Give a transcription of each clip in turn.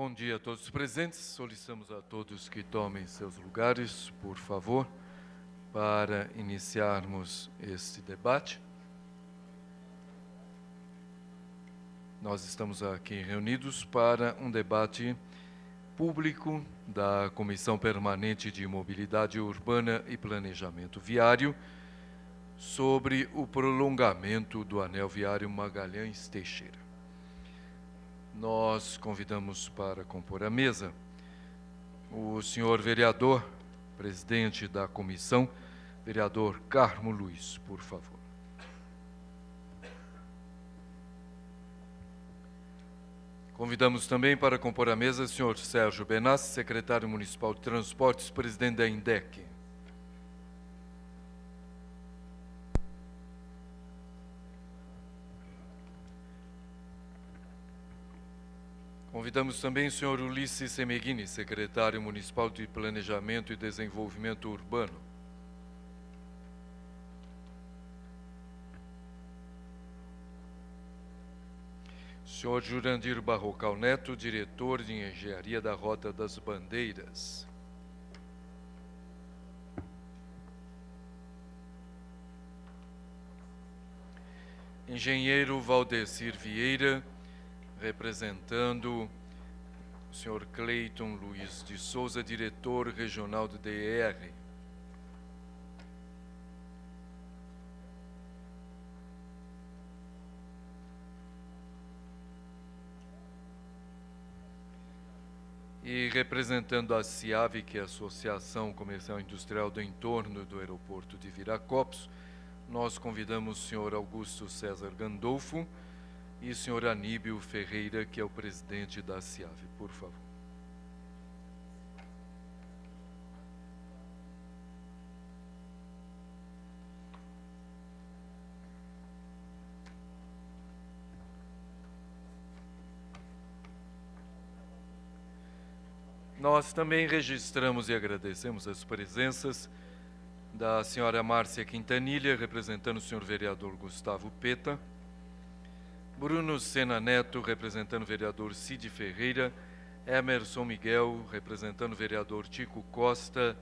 Bom dia a todos os presentes. Solicitamos a todos que tomem seus lugares, por favor, para iniciarmos este debate. Nós estamos aqui reunidos para um debate público da Comissão Permanente de Mobilidade Urbana e Planejamento Viário sobre o prolongamento do anel viário Magalhães Teixeira. Nós convidamos para compor a mesa o senhor vereador, presidente da comissão, vereador Carmo Luiz, por favor. Convidamos também para compor a mesa o senhor Sérgio Benassi, secretário municipal de Transportes, presidente da INDEC. Convidamos também o senhor Ulisses Semeghini, secretário municipal de Planejamento e Desenvolvimento Urbano. Senhor Jurandir Barrocal Neto, diretor de Engenharia da Rota das Bandeiras. Engenheiro Valdecir Vieira, representando o senhor Cleiton Luiz de Souza, diretor regional do DR. E representando a CIAV, que é a Associação Comercial e Industrial do entorno do aeroporto de Viracopos, nós convidamos o senhor Augusto César Gandolfo e o senhor Aníbio Ferreira, que é o presidente da CIAV, por favor. Nós também registramos e agradecemos as presenças da senhora Márcia Quintanilha, representando o senhor vereador Gustavo Peta, Bruno Sena Neto, representando o vereador Cid Ferreira, Emerson Miguel, representando o vereador Tico Costa,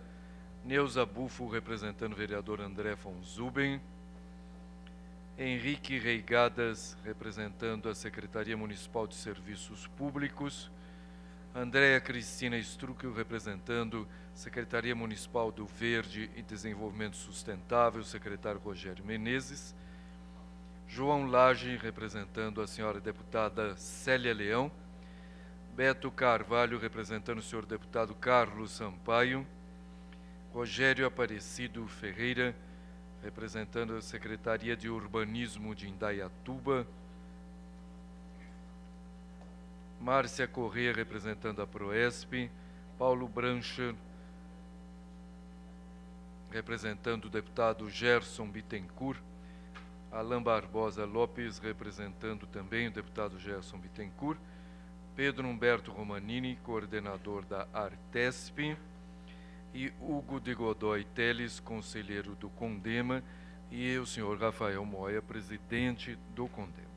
Neuza Bufo, representando o vereador André von Zuben, Henrique Reigadas, representando a Secretaria Municipal de Serviços Públicos, Andréa Cristina Struckel, representando a Secretaria Municipal do Verde e Desenvolvimento Sustentável, secretário Rogério Menezes, João Lage, representando a senhora deputada Célia Leão, Beto Carvalho, representando o senhor deputado Carlos Sampaio, Rogério Aparecido Ferreira, representando a Secretaria de Urbanismo de Indaiatuba, Márcia Corrêa, representando a Proesp, Paulo Brancher, representando o deputado Gerson Bittencourt, Alain Barbosa Lopes, representando também o deputado Gerson Bittencourt, Pedro Humberto Romanini, coordenador da Artesp, e Hugo de Godoy Teles, conselheiro do Condema, e o senhor Rafael Moya, presidente do Condema.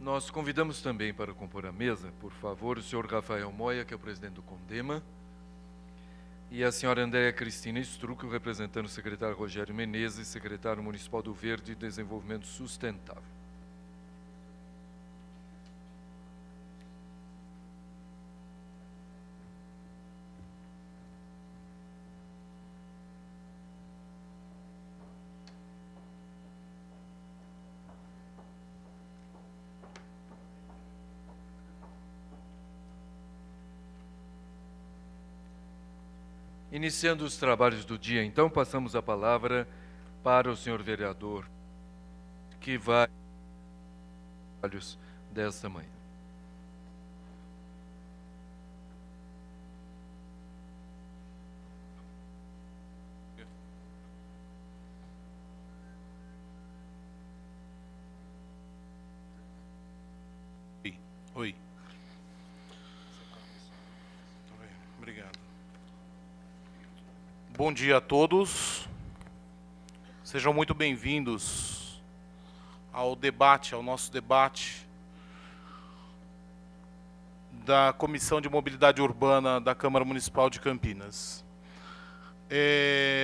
Nós convidamos também para compor a mesa, por favor, o senhor Rafael Moya, que é o presidente do Condema, e a senhora Andréa Cristina Struckel, representando o secretário Rogério Menezes, secretário municipal do Verde e Desenvolvimento Sustentável. Iniciando os trabalhos do dia, então, passamos a palavra para o senhor vereador, que vai trabalhos desta manhã. Bom dia a todos. Sejam muito bem-vindos ao nosso debate da Comissão de Mobilidade Urbana da Câmara Municipal de Campinas.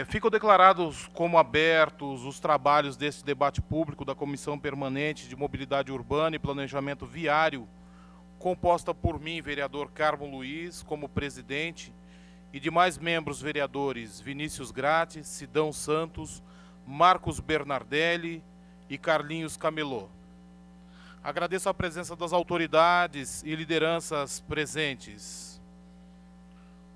Ficam declarados como abertos os trabalhos deste debate público da Comissão Permanente de Mobilidade Urbana e Planejamento Viário, composta por mim, vereador Carmo Luiz, como presidente, e demais membros vereadores Vinícius Gratti, Sidão Santos, Marcos Bernardelli e Carlinhos Camelô. Agradeço a presença das autoridades e lideranças presentes.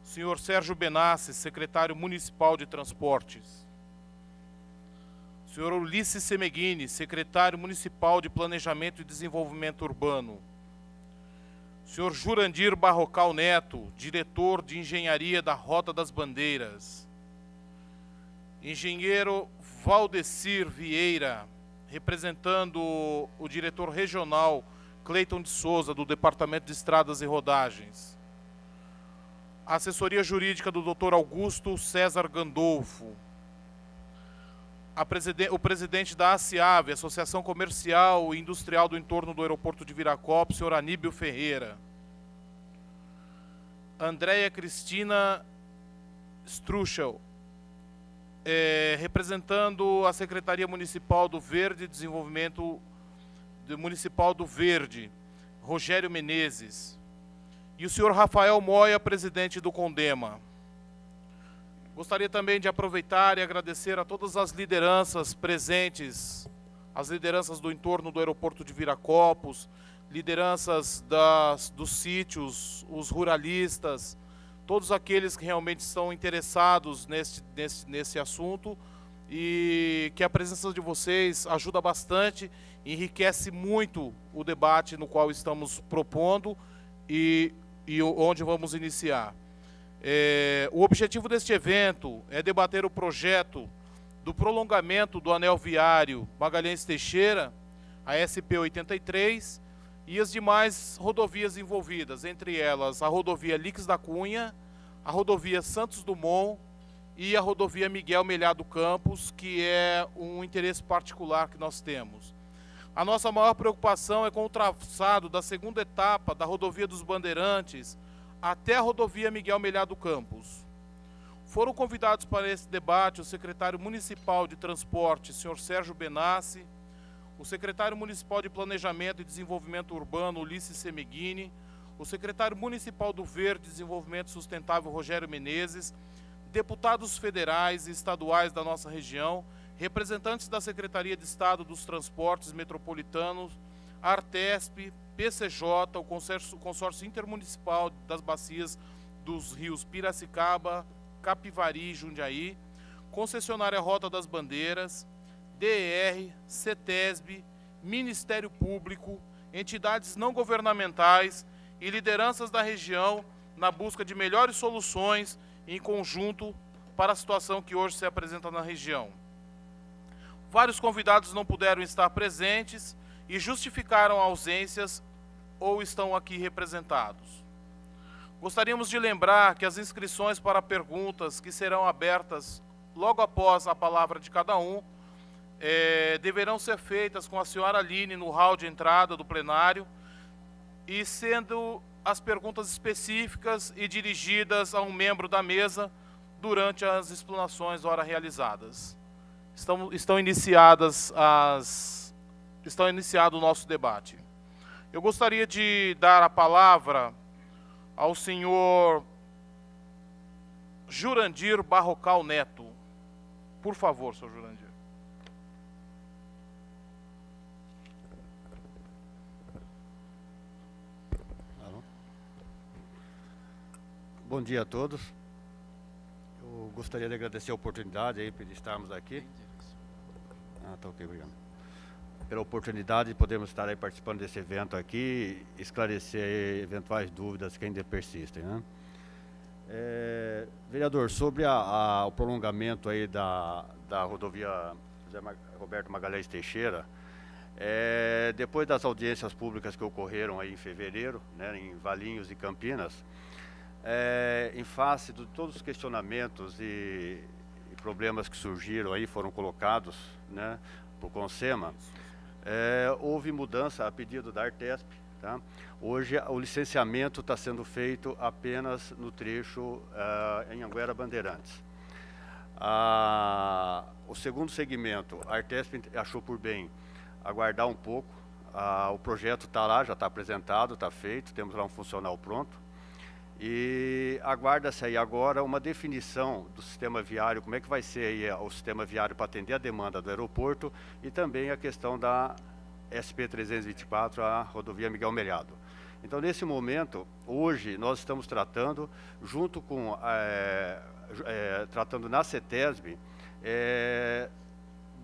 Senhor Sérgio Benassi, secretário municipal de Transportes. Senhor Ulisses Semeghini, secretário municipal de Planejamento e Desenvolvimento Urbano. Senhor Jurandir Barrocal Neto, diretor de Engenharia da Rota das Bandeiras. Engenheiro Valdecir Vieira, representando o diretor regional Cleiton de Souza, do Departamento de Estradas e Rodagens. A assessoria jurídica do Dr. Augusto César Gandolfo. O presidente da ACIAV, Associação Comercial e Industrial do Entorno do Aeroporto de Viracopos, senhor Aníbio Ferreira. Andréia Cristina Struchel, representando a Secretaria Municipal do Verde, Desenvolvimento Municipal do Verde, Rogério Menezes. E o senhor Rafael Moia, presidente do Condema. Gostaria também de aproveitar e agradecer a todas as lideranças presentes, as lideranças do entorno do aeroporto de Viracopos, lideranças dos sítios, os ruralistas, todos aqueles que realmente estão interessados nesse assunto, e que a presença de vocês ajuda bastante, enriquece muito o debate no qual estamos propondo e onde vamos iniciar. O objetivo deste evento é debater o projeto do prolongamento do anel viário Magalhães Teixeira, a SP-83, e as demais rodovias envolvidas, entre elas a rodovia Lix da Cunha, a rodovia Santos Dumont e a rodovia Miguel Melhado Campos, que é um interesse particular que nós temos. A nossa maior preocupação é com o traçado da segunda etapa da rodovia dos Bandeirantes até a rodovia Miguel Melhado Campos. Foram convidados para esse debate o secretário municipal de Transporte, senhor Sérgio Benassi, o secretário municipal de Planejamento e Desenvolvimento Urbano, Ulisses Semeghini, o secretário municipal do Verde e Desenvolvimento Sustentável, Rogério Menezes, deputados federais e estaduais da nossa região, representantes da Secretaria de Estado dos Transportes Metropolitanos, Artesp, PCJ, o Consórcio Intermunicipal das Bacias dos Rios Piracicaba, Capivari e Jundiaí, Concessionária Rota das Bandeiras, DER, CETESB, Ministério Público, entidades não governamentais e lideranças da região na busca de melhores soluções em conjunto para a situação que hoje se apresenta na região. Vários convidados não puderam estar presentes e justificaram ausências ou estão aqui representados. Gostaríamos de lembrar que as inscrições para perguntas que serão abertas logo após a palavra de cada um deverão ser feitas com a senhora Aline no hall de entrada do plenário, e sendo as perguntas específicas e dirigidas a um membro da mesa durante as explanações ora realizadas. Estão iniciado o nosso debate. Eu gostaria de dar a palavra ao senhor Jurandir Barrocal Neto. Por favor, senhor Jurandir. Bom dia a todos. Eu gostaria de agradecer a oportunidade aí por estarmos aqui. Tá ok, obrigado. Pela oportunidade de podermos estar aí participando desse evento aqui e esclarecer eventuais dúvidas que ainda persistem, né? Vereador, sobre o prolongamento aí da rodovia Roberto Magalhães Teixeira, depois das audiências públicas que ocorreram aí em fevereiro, né, em Valinhos e Campinas, em face de todos os questionamentos e problemas que surgiram aí, foram colocados, né, por Consema, houve mudança a pedido da Artesp, tá? Hoje o licenciamento está sendo feito apenas no trecho em Anhanguera Bandeirantes. O segundo segmento, a Artesp achou por bem aguardar um pouco. O projeto está lá, já está apresentado, está feito, temos lá um funcional pronto. E aguarda-se aí agora uma definição do sistema viário, como é que vai ser aí o sistema viário para atender a demanda do aeroporto e também a questão da SP-324, a rodovia Miguel Melhado. Então, nesse momento, hoje, nós estamos tratando, junto com, tratando na CETESB,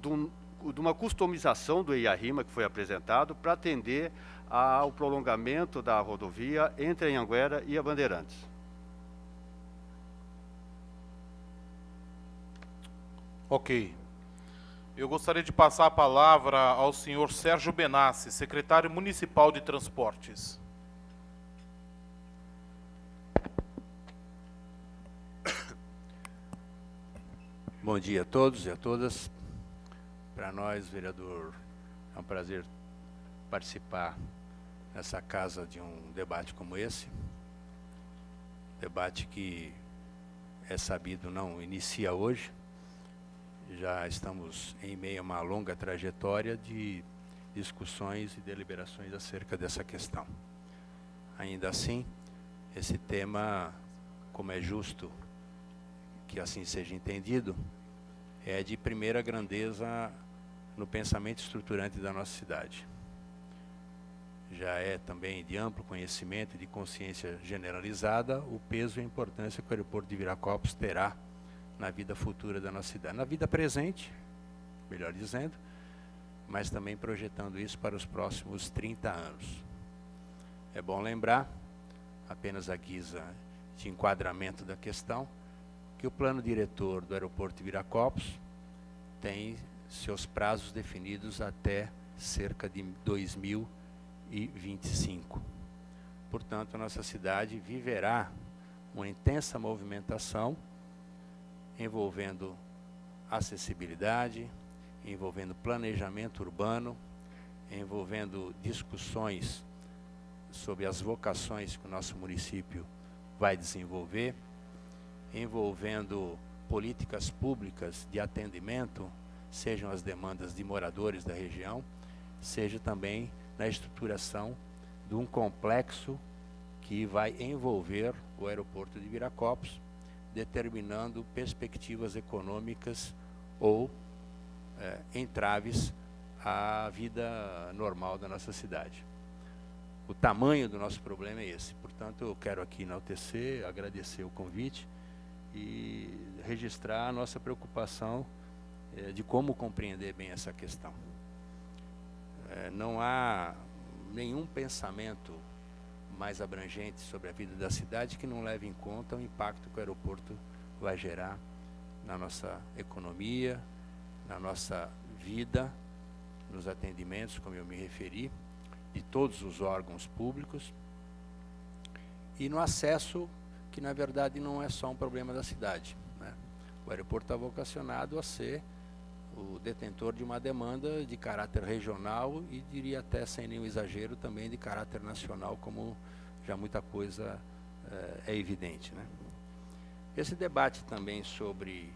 de uma customização do EIA-RIMA que foi apresentado para atender ao prolongamento da rodovia entre a Anhanguera e a Bandeirantes. Ok. Eu gostaria de passar a palavra ao senhor Sérgio Benassi, secretário municipal de Transportes. Bom dia a todos e a todas. Para nós, vereador, é um prazer participar nessa casa de um debate como esse. Debate que, é sabido, não inicia hoje. Já estamos em meio a uma longa trajetória de discussões e deliberações acerca dessa questão. Ainda assim, esse tema, como é justo que assim seja entendido, é de primeira grandeza no pensamento estruturante da nossa cidade. Já é também de amplo conhecimento e de consciência generalizada o peso e a importância que o aeroporto de Viracopos terá na vida futura da nossa cidade. Na vida presente, melhor dizendo, mas também projetando isso para os próximos 30 anos. É bom lembrar, apenas a guisa de enquadramento da questão, que o plano diretor do aeroporto de Viracopos tem seus prazos definidos até cerca de 2025. Portanto, a nossa cidade viverá uma intensa movimentação envolvendo acessibilidade, envolvendo planejamento urbano, envolvendo discussões sobre as vocações que o nosso município vai desenvolver, envolvendo políticas públicas de atendimento, sejam as demandas de moradores da região, seja também na estruturação de um complexo que vai envolver o aeroporto de Viracopos, determinando perspectivas econômicas ou entraves à vida normal da nossa cidade. O tamanho do nosso problema é esse. Portanto, eu quero aqui enaltecer, agradecer o convite e registrar a nossa preocupação de como compreender bem essa questão. Não há nenhum pensamento mais abrangente sobre a vida da cidade que não leve em conta o impacto que o aeroporto vai gerar na nossa economia, na nossa vida, nos atendimentos, como eu me referi, de todos os órgãos públicos, e no acesso, que na verdade não é só um problema da cidade, né? O aeroporto está vocacionado a ser o detentor de uma demanda de caráter regional e diria até, sem nenhum exagero, também de caráter nacional, como já muita coisa é evidente, né? Esse debate também sobre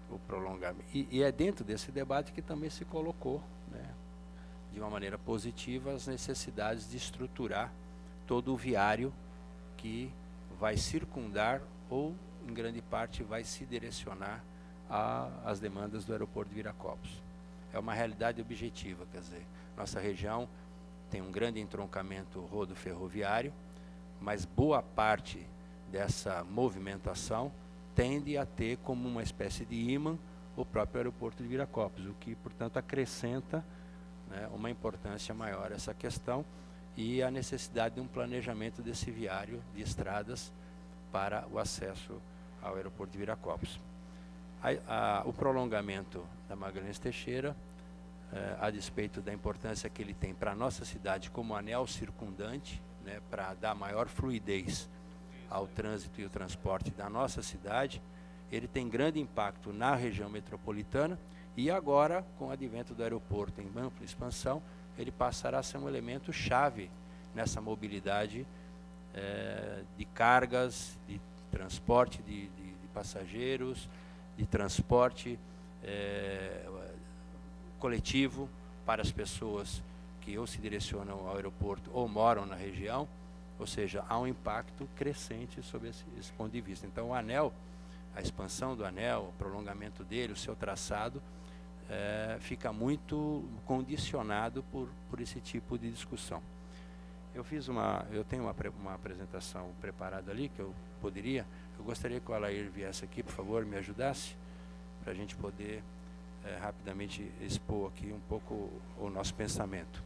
o prolongamento, e é dentro desse debate que também se colocou, né, de uma maneira positiva, as necessidades de estruturar todo o viário que vai circundar ou, em grande parte, vai se direcionar às demandas do aeroporto de Viracopos. É uma realidade objetiva, quer dizer, nossa região tem um grande entroncamento rodo-ferroviário, mas boa parte dessa movimentação tende a ter como uma espécie de ímã o próprio aeroporto de Viracopos, o que, portanto, acrescenta, né, uma importância maior a essa questão e a necessidade de um planejamento desse viário de estradas para o acesso ao aeroporto de Viracopos. O prolongamento da Magalhães Teixeira, a despeito da importância que ele tem para a nossa cidade como anel circundante, né, para dar maior fluidez ao trânsito e o transporte da nossa cidade. Ele tem grande impacto na região metropolitana e agora, com o advento do aeroporto em ampla expansão, ele passará a ser um elemento chave nessa mobilidade de cargas, de transporte de passageiros, de transporte coletivo para as pessoas que ou se direcionam ao aeroporto ou moram na região, ou seja, há um impacto crescente sobre esse ponto de vista. Então, o anel, a expansão do anel, o prolongamento dele, o seu traçado, fica muito condicionado por esse tipo de discussão. Eu tenho uma apresentação preparada ali, que eu gostaria que o Alair viesse aqui, por favor, me ajudasse, para a gente poder rapidamente expor aqui um pouco o nosso pensamento.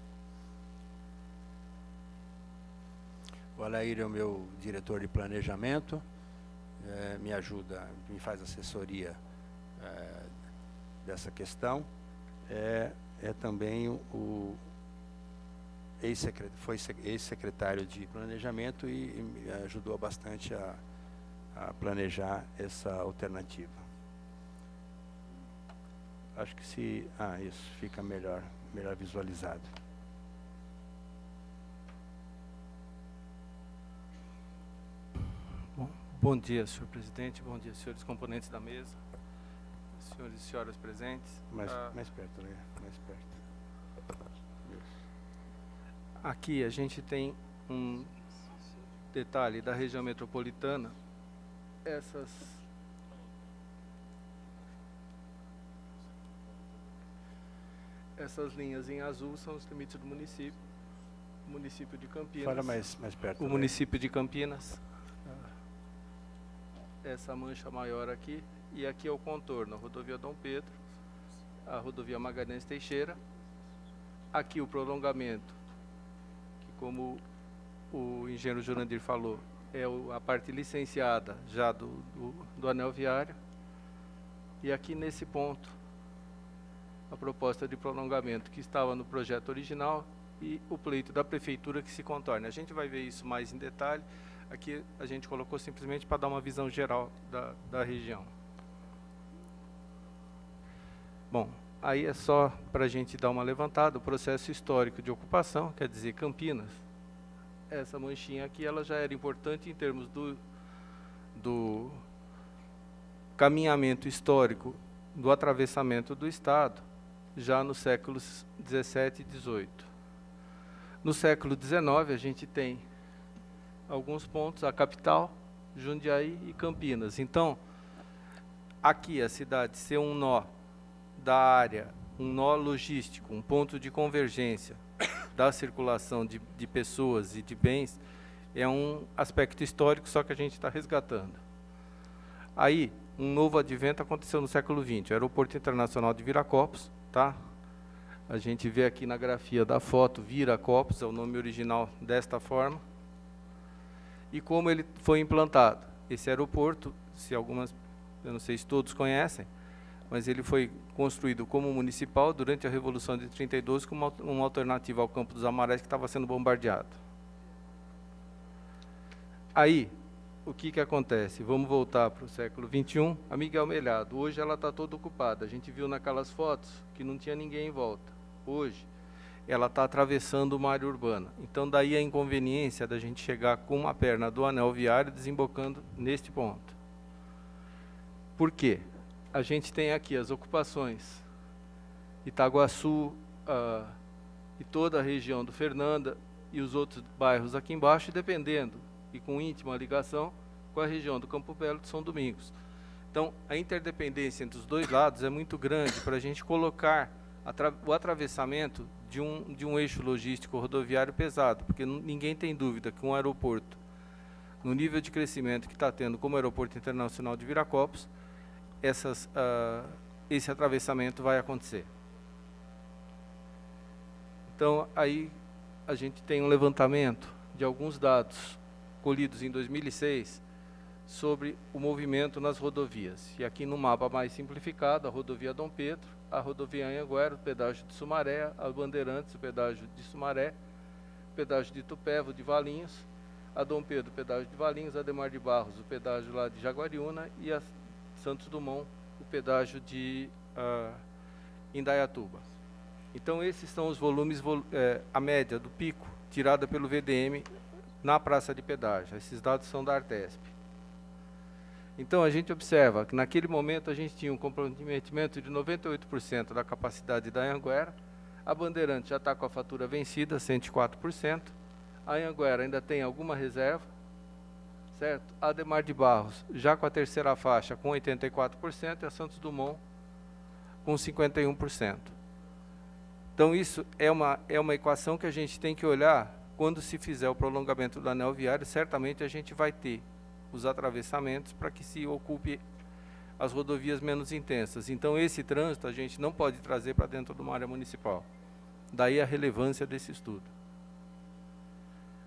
O Alair é o meu diretor de planejamento, me ajuda, me faz assessoria dessa questão. É também o foi ex-secretário de planejamento e me ajudou bastante a planejar essa alternativa. Acho que isso fica melhor visualizado. Bom dia, senhor presidente, bom dia, senhores componentes da mesa, senhores e senhoras presentes. Mais perto, né? Mais perto. Aqui a gente tem um detalhe da região metropolitana. Essas linhas em azul são os limites do município. O município de Campinas. Fala mais perto. O município de Campinas. Essa mancha maior aqui. E aqui é o contorno, a rodovia Dom Pedro, a rodovia Magalhães Teixeira. Aqui o prolongamento, que como o engenheiro Jurandir falou, é a parte licenciada já do anel viário. E aqui nesse ponto, a proposta de prolongamento que estava no projeto original e o pleito da prefeitura que se contorna. A gente vai ver isso mais em detalhe. Aqui a gente colocou simplesmente para dar uma visão geral da região. Bom, aí é só para a gente dar uma levantada. O processo histórico de ocupação, quer dizer, Campinas, essa manchinha aqui, ela já era importante em termos do caminhamento histórico do atravessamento do Estado, já nos séculos 17 e 18. No século 19, a gente tem alguns pontos, a capital, Jundiaí e Campinas. Então, aqui a cidade ser um nó da área, um nó logístico, um ponto de convergência da circulação de pessoas e de bens, é um aspecto histórico, só que a gente está resgatando. Aí, um novo advento aconteceu no século XX, o Aeroporto Internacional de Viracopos, tá? A gente vê aqui na grafia da foto, Viracopos, é o nome original desta forma. E como ele foi implantado? Esse aeroporto, eu não sei se todos conhecem, mas ele foi construído como municipal durante a Revolução de 32, como uma alternativa ao Campo dos Amarais, que estava sendo bombardeado. Aí, o que acontece? Vamos voltar para o século XXI. A Miguel Melhado, hoje ela está toda ocupada. A gente viu naquelas fotos que não tinha ninguém em volta. Hoje, ela está atravessando uma área urbana. Então, daí a inconveniência da gente chegar com uma perna do anel viário desembocando neste ponto. Por quê? A gente tem aqui as ocupações, Itaguaçu e toda a região do Fernanda e os outros bairros aqui embaixo, dependendo e com íntima ligação com a região do Campo Belo de São Domingos. Então, a interdependência entre os dois lados é muito grande para a gente colocar o atravessamento de um eixo logístico rodoviário pesado, porque ninguém tem dúvida que um aeroporto, no nível de crescimento que está tendo como o Aeroporto Internacional de Viracopos, esse atravessamento vai acontecer. Então, aí a gente tem um levantamento de alguns dados colhidos em 2006 sobre o movimento nas rodovias. E aqui no mapa mais simplificado, a rodovia Dom Pedro, a rodovia Anhanguera, o pedágio de Sumaré, a Bandeirantes, o pedágio de Sumaré, o pedágio de Itupéva, de Valinhos, a Dom Pedro, o pedágio de Valinhos, Ademar de Barros, o pedágio lá de Jaguariúna, e a Santos Dumont, o pedágio de Indaiatuba. Então esses são os volumes, a média do pico, tirada pelo VDM na praça de pedágio. Esses dados são da Artesp. Então a gente observa que naquele momento a gente tinha um comprometimento de 98% da capacidade da Anhanguera, a Bandeirante já está com a fatura vencida, 104%, a Anhanguera ainda tem alguma reserva, certo? A Ademar de Barros já com a terceira faixa com 84% e a Santos Dumont com 51%. Então isso é uma equação que a gente tem que olhar quando se fizer o prolongamento do anel viário. Certamente a gente vai ter os atravessamentos para que se ocupe as rodovias menos intensas. Então esse trânsito a gente não pode trazer para dentro de uma área municipal. Daí a relevância desse estudo.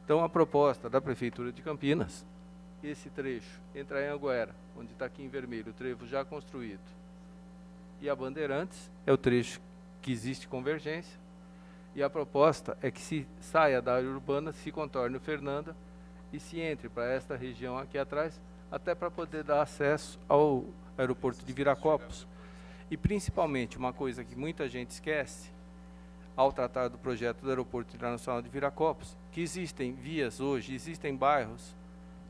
Então a proposta da Prefeitura de Campinas, esse trecho entre a Anhanguera, onde está aqui em vermelho, o trevo já construído, e a Bandeirantes, é o trecho que existe convergência, e a proposta é que se saia da área urbana, se contorne o Fernanda e se entre para esta região aqui atrás, até para poder dar acesso ao aeroporto de Viracopos. E principalmente, uma coisa que muita gente esquece, ao tratar do projeto do aeroporto internacional de Viracopos, que existem vias hoje, existem bairros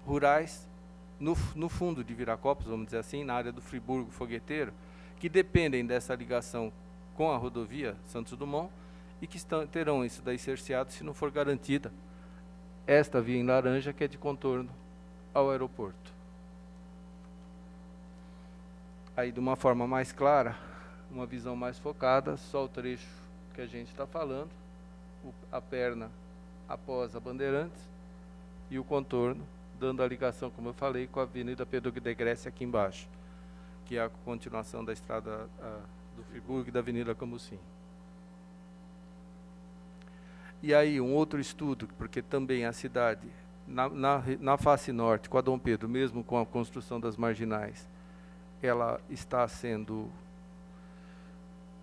rurais no fundo de Viracopos, vamos dizer assim, na área do Friburgo Fogueteiro, que dependem dessa ligação com a rodovia Santos Dumont e que terão isso daí cerceado se não for garantida esta via em laranja, que é de contorno ao aeroporto. Aí, de uma forma mais clara, uma visão mais focada, só o trecho que a gente está falando, a perna após a Bandeirantes e o contorno, dando a ligação, como eu falei, com a Avenida Pedro de Grécia aqui embaixo, que é a continuação da estrada do Friburgo e da Avenida Camusim. E aí, um outro estudo, porque também a cidade, na face norte, com a Dom Pedro, mesmo com a construção das marginais, ela está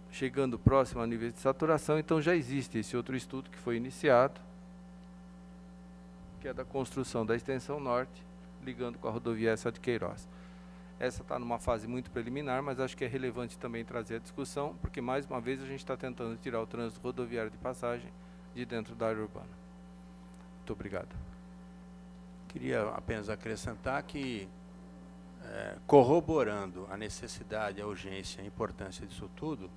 chegando próximo a nível de saturação, então já existe esse outro estudo que foi iniciado, que é da construção da extensão norte, ligando com a rodovia Essa de Queiroz. Essa está numa fase muito preliminar, mas acho que é relevante também trazer a discussão, porque mais uma vez a gente está tentando tirar o trânsito rodoviário de passagem de dentro da área urbana. Muito obrigado. Queria apenas acrescentar que, corroborando a necessidade, a urgência e a importância disso tudo,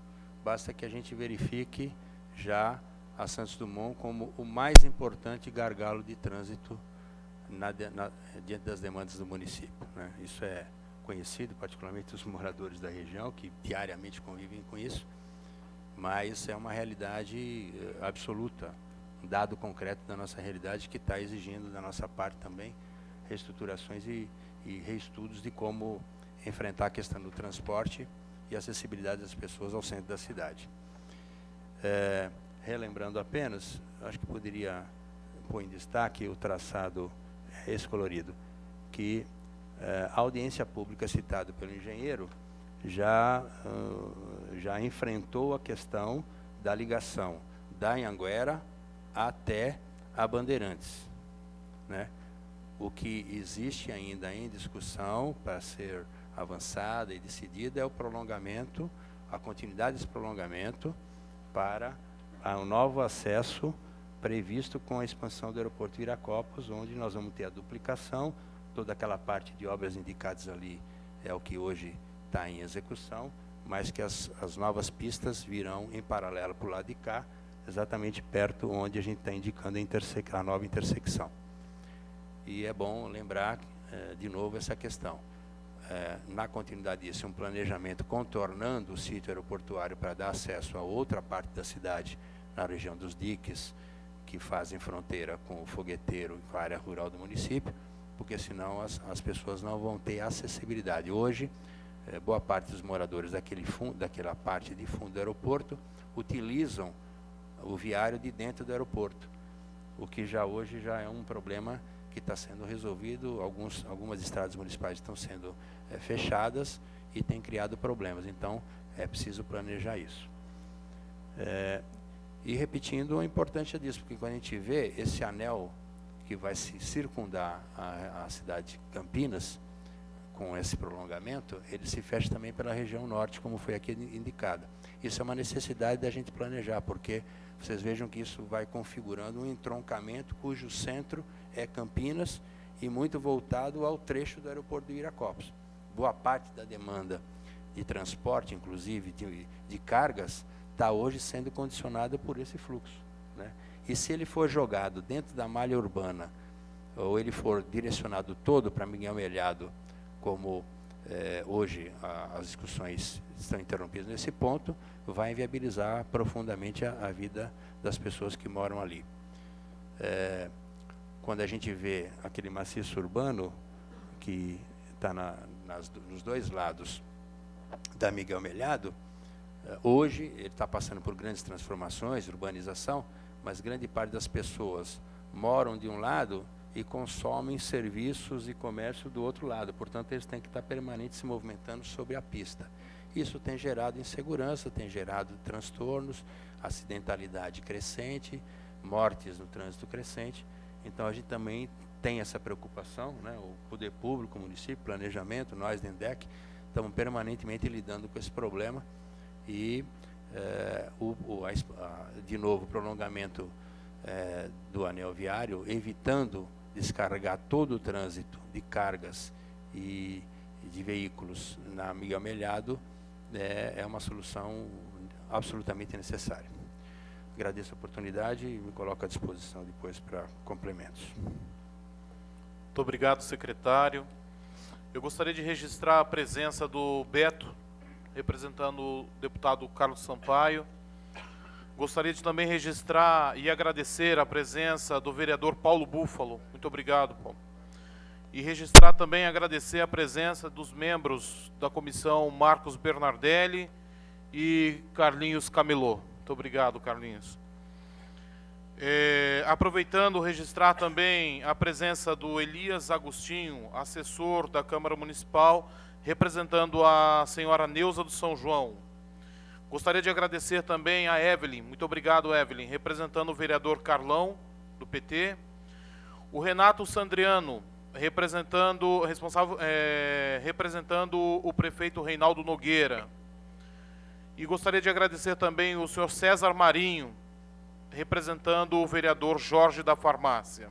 basta que a gente verifique já a Santos Dumont como o mais importante gargalo de trânsito diante das demandas do município, né? Isso é conhecido, particularmente os moradores da região, que diariamente convivem com isso, mas é uma realidade absoluta, um dado concreto da nossa realidade que está exigindo da nossa parte também reestruturações e reestudos de como enfrentar a questão do transporte e acessibilidade das pessoas ao centro da cidade. Relembrando apenas, acho que poderia pôr em destaque o traçado esse colorido, que a audiência pública citada pelo engenheiro já enfrentou a questão da ligação da Anhanguera até a Bandeirantes, né? O que existe ainda em discussão para ser avançada e decidida é o prolongamento, a continuidade desse prolongamento para um novo acesso previsto com a expansão do aeroporto Viracopos, onde nós vamos ter a duplicação, toda aquela parte de obras indicadas ali é o que hoje está em execução, mas que as novas pistas virão em paralelo para o lado de cá, exatamente perto onde a gente está indicando a nova intersecção. E é bom lembrar, de novo, essa questão. Na continuidade disso, um planejamento contornando o sítio aeroportuário para dar acesso a outra parte da cidade, na região dos diques, que fazem fronteira com o fogueteiro e com a área rural do município, porque senão as pessoas não vão ter acessibilidade. Hoje, boa parte dos moradores daquela parte de fundo do aeroporto utilizam o viário de dentro do aeroporto, o que hoje já é um problema que está sendo resolvido. Algumas estradas municipais estão sendo fechadas e tem criado problemas, então é preciso planejar isso. E repetindo a importância disso, porque quando a gente vê esse anel, que vai se circundar a cidade de Campinas, com esse prolongamento, ele se fecha também pela região norte, como foi aqui indicada. Isso é uma necessidade da gente planejar, porque vocês vejam que isso vai configurando um entroncamento cujo centro é Campinas e muito voltado ao trecho do aeroporto de Viracopos. Boa parte da demanda de transporte, inclusive de cargas, está hoje sendo condicionada por esse fluxo, né? E se ele for jogado dentro da malha urbana, ou ele for direcionado todo para Miguel Melhado, como hoje as discussões estão interrompidas nesse ponto, vai inviabilizar profundamente a vida das pessoas que moram ali. Quando a gente vê aquele maciço urbano que está nos dois lados da Miguel Melhado, hoje ele está passando por grandes transformações, urbanização, mas grande parte das pessoas moram de um lado e consomem serviços e comércio do outro lado. Portanto, eles têm que estar permanentemente se movimentando sobre a pista. Isso tem gerado insegurança, tem gerado transtornos, acidentalidade crescente, mortes no trânsito crescente. Então, a gente também tem essa preocupação, né? O poder público, o município, planejamento, nós da ENDEC, estamos permanentemente lidando com esse problema. E, de novo, o prolongamento do anel viário, evitando descarregar todo o trânsito de cargas e de veículos na Miguel Melhado, é uma solução absolutamente necessária. Agradeço a oportunidade e me coloco à disposição depois para complementos. Muito obrigado, secretário. Eu gostaria de registrar a presença do Beto, representando o deputado Carlos Sampaio. Gostaria de também registrar e agradecer a presença do vereador Paulo Búfalo. Muito obrigado, Paulo. E registrar também e agradecer a presença dos membros da comissão Marcos Bernardelli e Carlinhos Camelô. Muito obrigado, Carlinhos. Aproveitando, registrar também a presença do Elias Agostinho, assessor da Câmara Municipal, representando a senhora Neuza do São João. Gostaria de agradecer também a Evelyn, muito obrigado, Evelyn, representando o vereador Carlão, do PT, o Renato Sandriano, representando o prefeito Reinaldo Nogueira. E gostaria de agradecer também o senhor César Marinho, representando o vereador Jorge da Farmácia.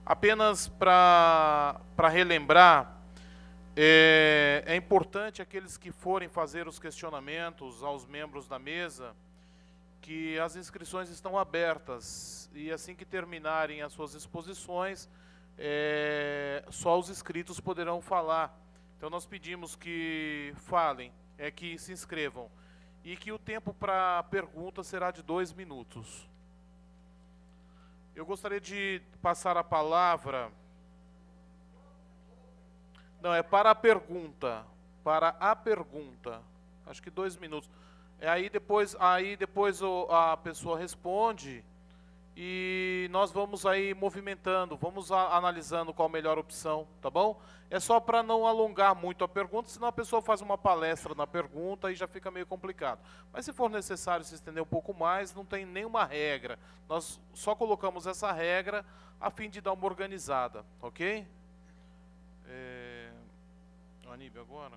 Apenas para relembrar, é importante aqueles que forem fazer os questionamentos aos membros da mesa, que as inscrições estão abertas e assim que terminarem as suas exposições, só os inscritos poderão falar. Então nós pedimos que falem, que se inscrevam e que o tempo para pergunta será de 2 minutos. Eu gostaria de passar a palavra... Não, é para a pergunta. Para a pergunta. Acho que 2 minutos. Aí depois a pessoa responde e nós vamos aí movimentando, vamos analisando qual a melhor opção, tá bom? É só para não alongar muito a pergunta, senão a pessoa faz uma palestra na pergunta e já fica meio complicado. Mas se for necessário se estender um pouco mais, não tem nenhuma regra. Nós só colocamos essa regra a fim de dar uma organizada, ok? Aníbal, agora.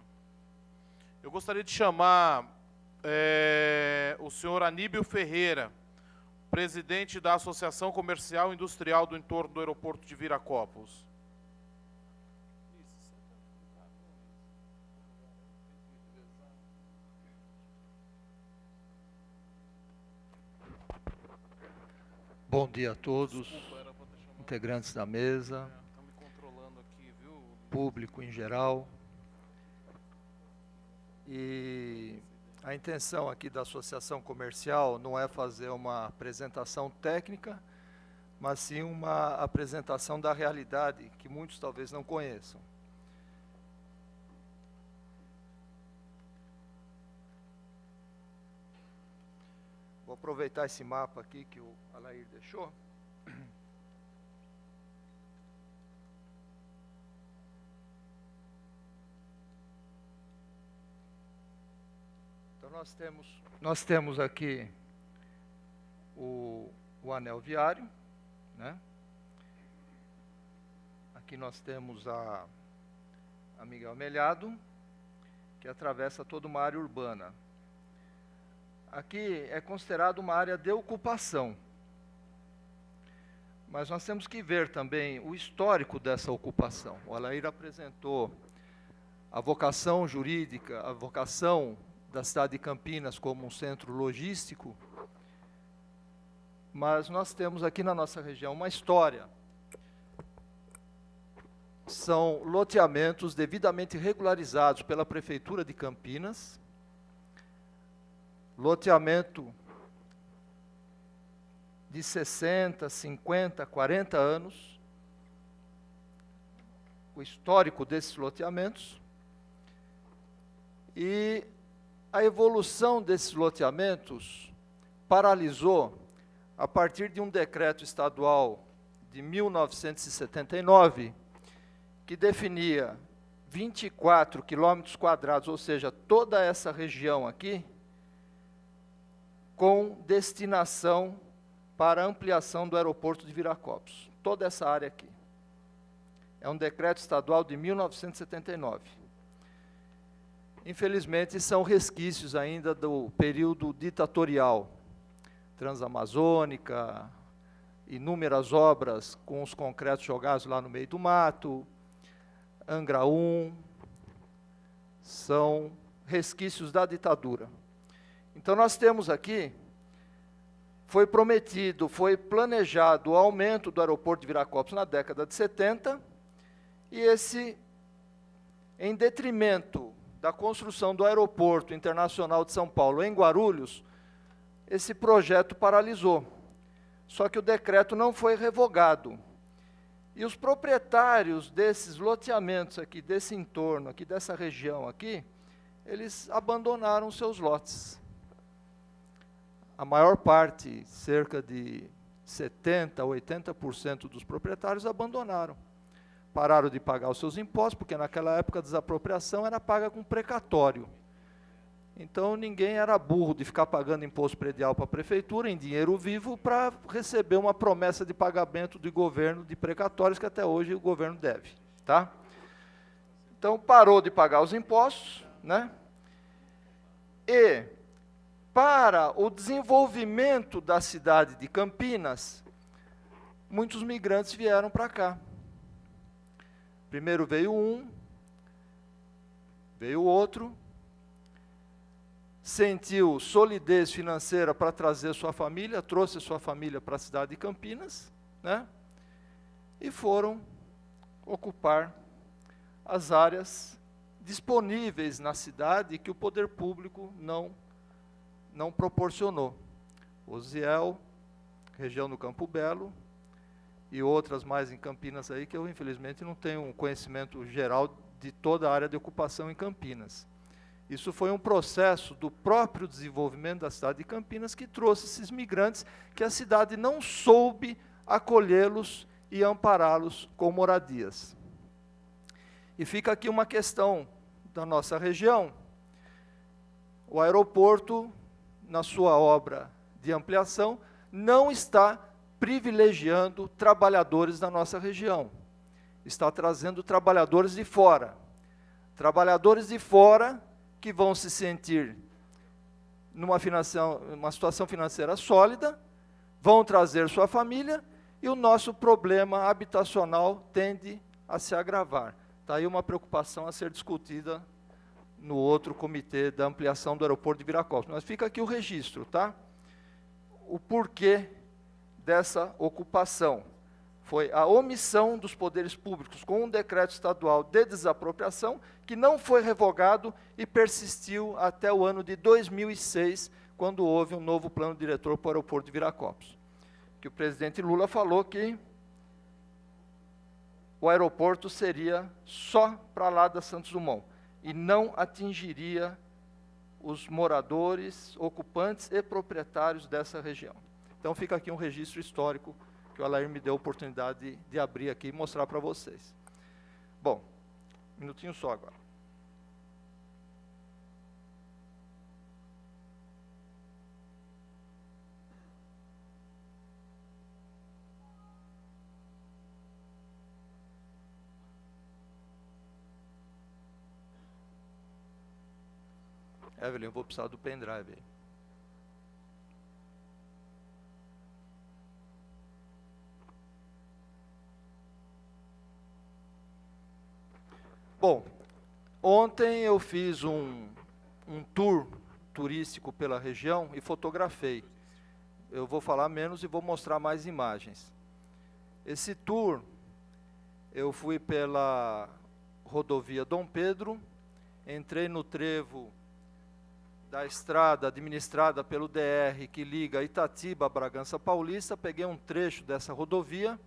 Eu gostaria de chamar o senhor Aníbal Ferreira, presidente da Associação Comercial e Industrial do entorno do aeroporto de Viracopos. Bom dia a todos, integrantes da mesa, público em geral. E a intenção aqui da Associação Comercial não é fazer uma apresentação técnica, mas sim uma apresentação da realidade que muitos talvez não conheçam. Vou aproveitar esse mapa aqui que o Alair deixou. Então nós temos aqui o anel viário, né? Aqui nós temos a Miguel Melhado, que atravessa toda uma área urbana. Aqui é considerado uma área de ocupação. Mas nós temos que ver também o histórico dessa ocupação. O Alair apresentou a vocação jurídica, a vocação da cidade de Campinas como um centro logístico, mas nós temos aqui na nossa região uma história. São loteamentos devidamente regularizados pela Prefeitura de Campinas, loteamento de 60, 50, 40 anos, o histórico desses loteamentos, e a evolução desses loteamentos paralisou a partir de um decreto estadual de 1979, que definia 24 quilômetros quadrados, ou seja, toda essa região aqui, com destinação para a ampliação do aeroporto de Viracopos. Toda essa área aqui. É um decreto estadual de 1979. Infelizmente, são resquícios ainda do período ditatorial. Transamazônica, inúmeras obras com os concretos jogados lá no meio do mato, Angra 1, são resquícios da ditadura. Então nós temos aqui, foi prometido, foi planejado o aumento do aeroporto de Viracopos na década de 70, e esse, em detrimento da construção do aeroporto internacional de São Paulo em Guarulhos, esse projeto paralisou. Só que o decreto não foi revogado. E os proprietários desses loteamentos aqui, desse entorno, aqui dessa região aqui, eles abandonaram seus lotes. A maior parte, cerca de 70%, 80% dos proprietários abandonaram. Pararam de pagar os seus impostos, porque naquela época a desapropriação era paga com precatório. Então ninguém era burro de ficar pagando imposto predial para a prefeitura em dinheiro vivo para receber uma promessa de pagamento do governo de precatórios que até hoje o governo deve, tá? Então parou de pagar os impostos, né? E para o desenvolvimento da cidade de Campinas, muitos migrantes vieram para cá. Primeiro veio um, veio outro, sentiu solidez financeira para trazer sua família, trouxe sua família para a cidade de Campinas, né? E foram ocupar as áreas disponíveis na cidade que o poder público não proporcionou. Osiel, região do Campo Belo, e outras mais em Campinas aí, que eu infelizmente não tenho um conhecimento geral de toda a área de ocupação em Campinas. Isso foi um processo do próprio desenvolvimento da cidade de Campinas que trouxe esses migrantes que a cidade não soube acolhê-los e ampará-los com moradias. E fica aqui uma questão da nossa região. O aeroporto, na sua obra de ampliação, não está privilegiando trabalhadores da nossa região. Está trazendo trabalhadores de fora. Trabalhadores de fora que vão se sentir numa situação financeira sólida, vão trazer sua família, e o nosso problema habitacional tende a se agravar. Está aí uma preocupação a ser discutida no outro comitê da ampliação do aeroporto de Viracopos. Mas fica aqui o registro, tá? O porquê dessa ocupação foi a omissão dos poderes públicos com um decreto estadual de desapropriação que não foi revogado e persistiu até o ano de 2006, quando houve um novo plano diretor para o aeroporto de Viracopos. Que o presidente Lula falou que o aeroporto seria só para lá da Santos Dumont e não atingiria os moradores, ocupantes e proprietários dessa região. Então fica aqui um registro histórico que o Alair me deu a oportunidade de abrir aqui e mostrar para vocês. Bom, um minutinho só agora. Evelyn, eu vou precisar do pendrive aí. Bom, ontem eu fiz um tour turístico pela região e fotografei. Eu vou falar menos e vou mostrar mais imagens. Esse tour, eu fui pela rodovia Dom Pedro, entrei no trevo da estrada administrada pelo DR que liga Itatiba a Bragança Paulista, peguei um trecho dessa rodovia,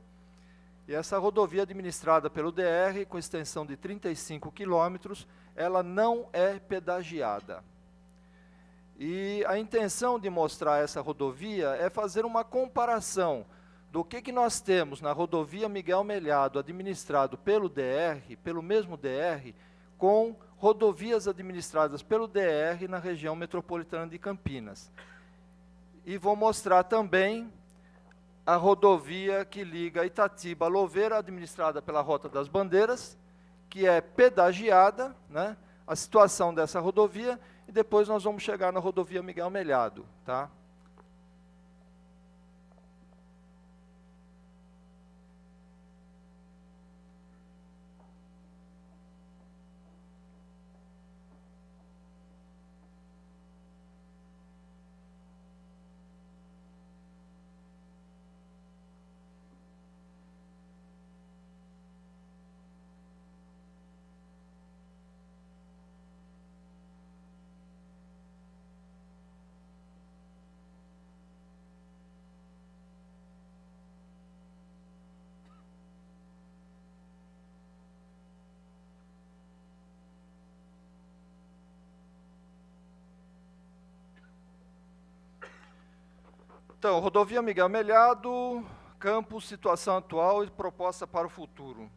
e essa rodovia administrada pelo DR, com extensão de 35 quilômetros, ela não é pedagiada. E a intenção de mostrar essa rodovia é fazer uma comparação do que nós temos na rodovia Miguel Melhado, administrado pelo DR, pelo mesmo DR, com rodovias administradas pelo DR na região metropolitana de Campinas. E vou mostrar também a rodovia que liga Itatiba a Louveira, administrada pela Rota das Bandeiras, que é pedagiada, né, a situação dessa rodovia, e depois nós vamos chegar na rodovia Miguel Melhado, tá? Então, rodovia Miguel Melhado, campus, situação atual e proposta para o futuro.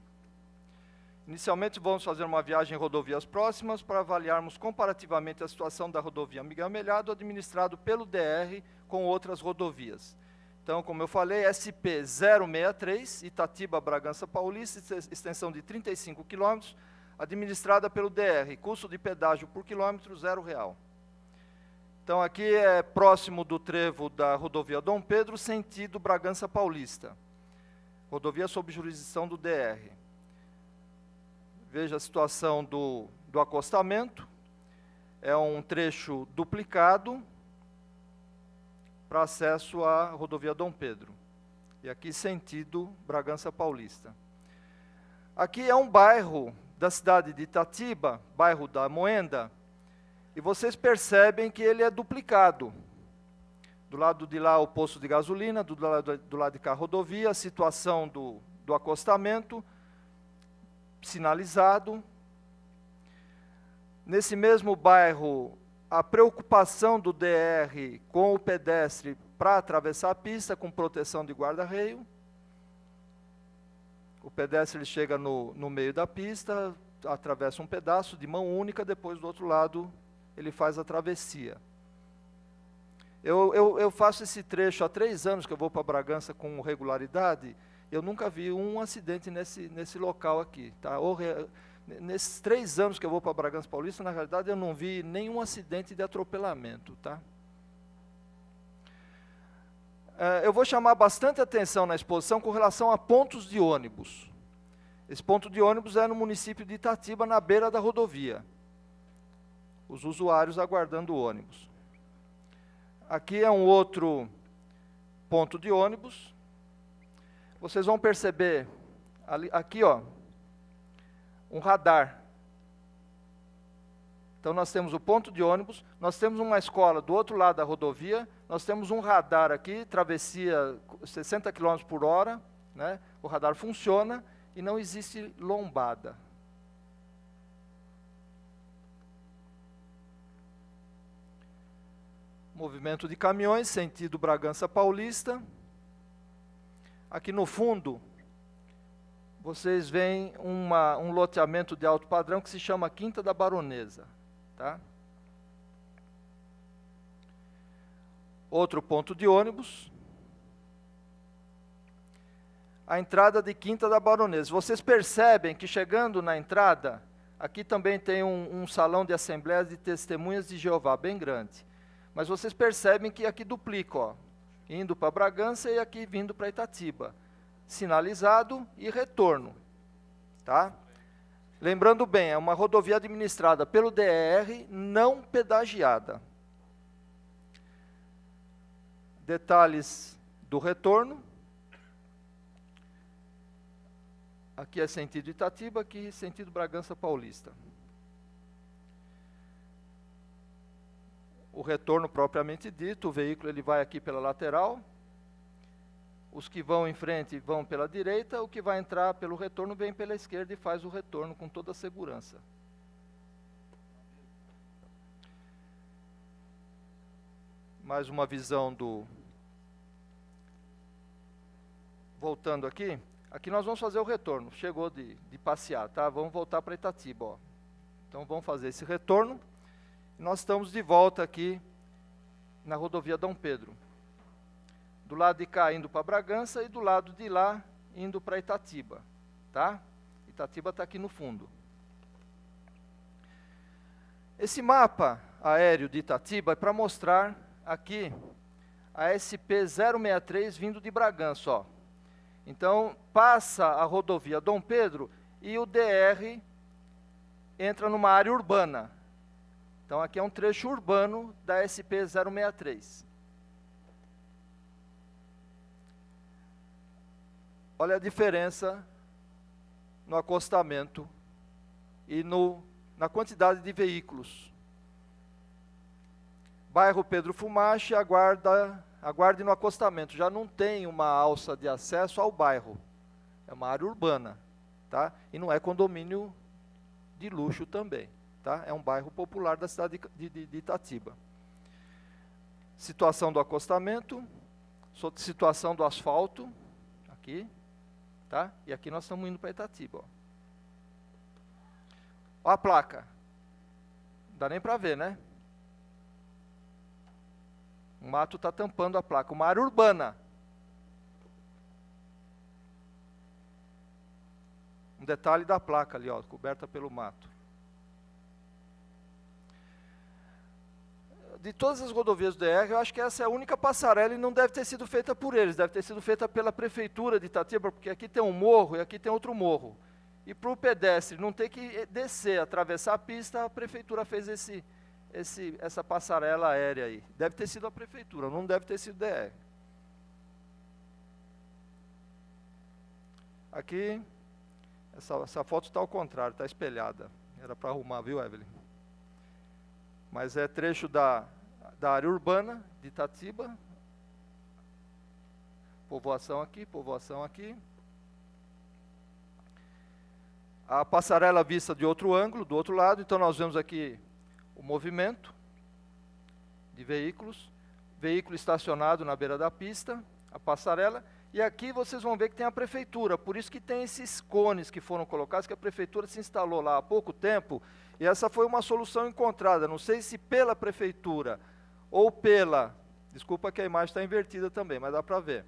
Inicialmente vamos fazer uma viagem em rodovias próximas para avaliarmos comparativamente a situação da rodovia Miguel Melhado, administrado pelo DR com outras rodovias. Então, como eu falei, SP-063, Itatiba, Bragança Paulista, extensão de 35 km, administrada pelo DR, custo de pedágio por quilômetro, R$0. Então, aqui é próximo do trevo da rodovia Dom Pedro, sentido Bragança Paulista. Rodovia sob jurisdição do DR. Veja a situação do acostamento. É um trecho duplicado para acesso à rodovia Dom Pedro. E aqui sentido Bragança Paulista. Aqui é um bairro da cidade de Itatiba, bairro da Moenda, e vocês percebem que ele é duplicado. Do lado de lá o posto de gasolina, do lado de cá a rodovia, a situação do acostamento, sinalizado. Nesse mesmo bairro, a preocupação do DR com o pedestre para atravessar a pista, com proteção de guarda-reio. O pedestre ele chega no meio da pista, atravessa um pedaço de mão única, depois do outro lado ele faz a travessia. Eu faço esse trecho há 3 anos que eu vou para Bragança com regularidade, eu nunca vi um acidente nesse local aqui. Tá? Nesses 3 anos que eu vou para Bragança Paulista, na realidade eu não vi nenhum acidente de atropelamento. Tá? Eu vou chamar bastante atenção na exposição com relação a pontos de ônibus. Esse ponto de ônibus é no município de Itatiba, na beira da rodovia. Os usuários aguardando o ônibus. Aqui é um outro ponto de ônibus. Vocês vão perceber, aqui ó, um radar. Então nós temos o ponto de ônibus, nós temos uma escola do outro lado da rodovia, nós temos um radar aqui, travessia 60 km por hora, né? O radar funciona e não existe lombada. Movimento de caminhões, sentido Bragança Paulista. Aqui no fundo, vocês veem um loteamento de alto padrão que se chama Quinta da Baronesa. Tá? Outro ponto de ônibus. A entrada de Quinta da Baronesa. Vocês percebem que chegando na entrada, Aqui também tem um salão de assembleias de testemunhas de Jeová, bem grande. Mas vocês percebem que aqui duplica, ó, indo para Bragança e aqui vindo para Itatiba. Sinalizado e retorno. Tá? Lembrando bem, é uma rodovia administrada pelo DR, não pedagiada. Detalhes do retorno. Aqui é sentido Itatiba, aqui sentido Bragança Paulista. O retorno propriamente dito, o veículo ele vai aqui pela lateral. Os que vão em frente vão pela direita, o que vai entrar pelo retorno vem pela esquerda e faz o retorno com toda a segurança. Mais uma visão do... Voltando aqui, aqui nós vamos fazer o retorno. Chegou de passear, tá? Vamos voltar para Itatiba, ó. Então vamos fazer esse retorno. Nós estamos de volta aqui na rodovia Dom Pedro. Do lado de cá indo para Bragança e do lado de lá indo para Itatiba, tá? Itatiba está aqui no fundo. Esse mapa aéreo de Itatiba é para mostrar aqui a SP-063 vindo de Bragança, ó. Então, passa a rodovia Dom Pedro e o DR entra numa área urbana. Então, aqui é um trecho urbano da SP-063. Olha a diferença no acostamento e na quantidade de veículos. Bairro Pedro Fumache, aguarde no acostamento. Já não tem uma alça de acesso ao bairro. É uma área urbana, tá? E não é condomínio de luxo também, tá? É um bairro popular da cidade de Itatiba. Situação do acostamento, situação do asfalto, aqui, tá? E aqui nós estamos indo para Itatiba, ó. Ó a placa. Não dá nem para ver, né? O mato está tampando a placa. Uma área urbana. Um detalhe da placa ali, ó, coberta pelo mato. De todas as rodovias do DR, eu acho que essa é a única passarela e não deve ter sido feita por eles, deve ter sido feita pela prefeitura de Itatiba, porque aqui tem um morro e aqui tem outro morro. E para o pedestre não ter que descer, atravessar a pista, a prefeitura fez essa passarela aérea aí. Deve ter sido a prefeitura, não deve ter sido o DR. Aqui, essa foto está ao contrário, está espelhada. Era para arrumar, viu, Evelyn? Mas é trecho da área urbana de Itatiba. Povoação aqui, povoação aqui. A passarela vista de outro ângulo, do outro lado. Então nós vemos aqui o movimento de veículos. Veículo estacionado na beira da pista, a passarela. E aqui vocês vão ver que tem a prefeitura. Por isso que tem esses cones que foram colocados, que a prefeitura se instalou lá há pouco tempo. E essa foi uma solução encontrada, não sei se pela prefeitura ou pela... Desculpa que a imagem está invertida também, mas dá para ver.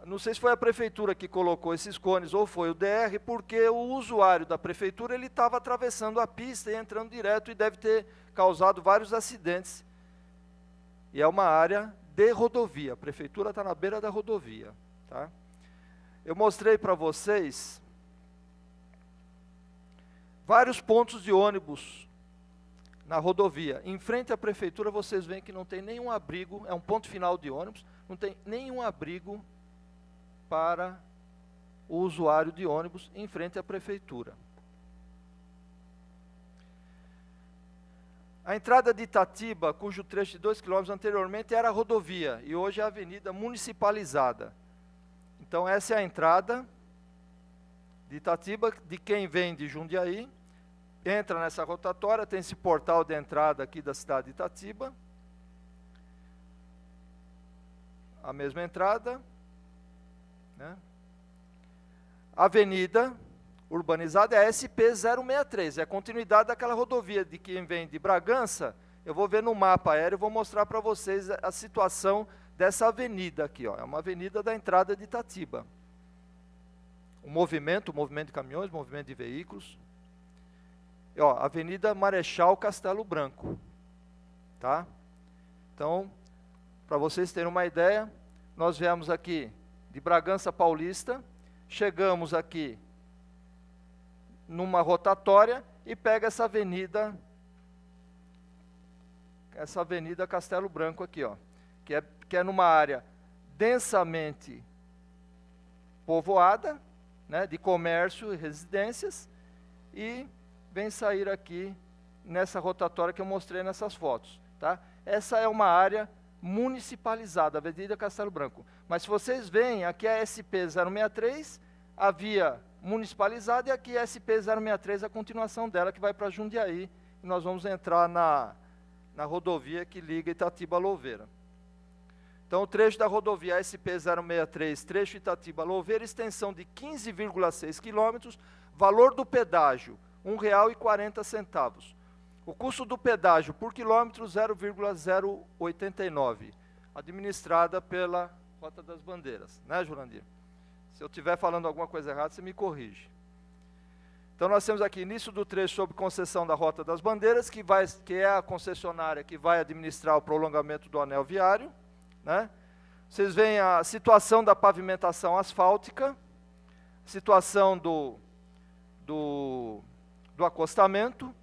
Não sei se foi a prefeitura que colocou esses cones ou foi o DR, porque o usuário da prefeitura ele estava atravessando a pista e entrando direto e deve ter causado vários acidentes. E é uma área de rodovia, a prefeitura está na beira da rodovia. Tá? Eu mostrei para vocês vários pontos de ônibus na rodovia. Em frente à prefeitura, vocês veem que não tem nenhum abrigo, é um ponto final de ônibus, não tem nenhum abrigo para o usuário de ônibus em frente à prefeitura. A entrada de Itatiba, cujo trecho de 2 km anteriormente era a rodovia, e hoje é a avenida municipalizada. Então essa é a entrada de Itatiba, de quem vem de Jundiaí, entra nessa rotatória, tem esse portal de entrada aqui da cidade de Itatiba. A mesma entrada, né? Avenida urbanizada é a SP-063, é a continuidade daquela rodovia de quem vem de Bragança. Eu vou ver no mapa aéreo, vou mostrar para vocês a situação dessa avenida aqui, ó. É uma avenida da entrada de Itatiba. O movimento de caminhões, movimento de veículos. Ó, Avenida Marechal Castelo Branco, tá? Então, para vocês terem uma ideia, nós viemos aqui de Bragança Paulista, chegamos aqui numa rotatória e pega essa avenida Castelo Branco aqui, ó, que é numa área densamente povoada, né, de comércio e residências, e vem sair aqui nessa rotatória que eu mostrei nessas fotos, tá? Essa é uma área municipalizada, Avenida Castelo Branco. Mas se vocês veem, aqui é SP-063, a via municipalizada, e aqui é SP-063, a continuação dela, que vai para Jundiaí, e nós vamos entrar na rodovia que liga Itatiba a Louveira. Então, o trecho da rodovia SP-063, trecho Itatiba-Louveira, extensão de 15,6 quilômetros, valor do pedágio, R$ 1,40. O custo do pedágio por quilômetro, 0,089, administrada pela Rota das Bandeiras. Né, Jurandir? Se eu estiver falando alguma coisa errada, você me corrige. Então, nós temos aqui início do trecho sob concessão da Rota das Bandeiras, que é a concessionária que vai administrar o prolongamento do anel viário. Né? Vocês veem a situação da pavimentação asfáltica, situação do acostamento.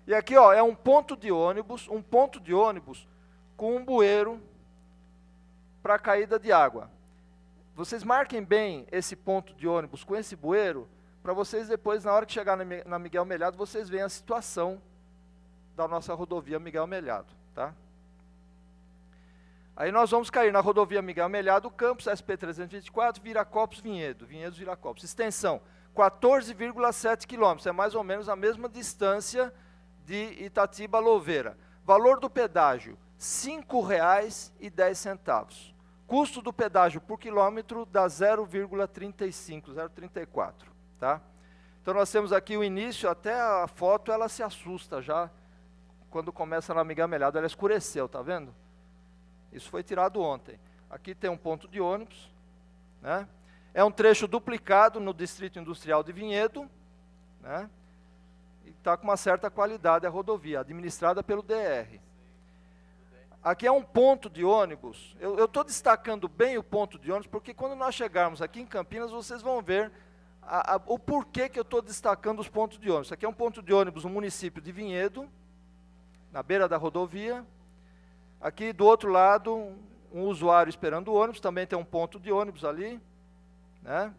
E aqui, ó, é um ponto de ônibus com um bueiro para caída de água. Vocês marquem bem esse ponto de ônibus com esse bueiro, para vocês depois, na hora que chegar na Miguel Melhado, vocês veem a situação da nossa rodovia Miguel Melhado, tá? Aí nós vamos cair na rodovia Miguel Melhado Campos, SP-324, Viracopos, Vinhedos, Viracopos. Extensão, 14,7 quilômetros, é mais ou menos a mesma distância de Itatiba a Louveira. Valor do pedágio, R$ 5,10. Custo do pedágio por quilômetro dá 0,35, 0,34, tá? Então nós temos aqui o início, até a foto ela se assusta já, quando começa na Miguel Melhado, ela escureceu, tá vendo? Isso foi tirado ontem. Aqui tem um ponto de ônibus, né? É um trecho duplicado no Distrito Industrial de Vinhedo, né? E está com uma certa qualidade a rodovia, administrada pelo DR. Aqui é um ponto de ônibus. Eu estou destacando bem o ponto de ônibus, porque quando nós chegarmos aqui em Campinas, vocês vão ver o porquê que eu estou destacando os pontos de ônibus. Isso aqui é um ponto de ônibus no município de Vinhedo, na beira da rodovia. Aqui do outro lado, um usuário esperando o ônibus, também tem um ponto de ônibus ali, né?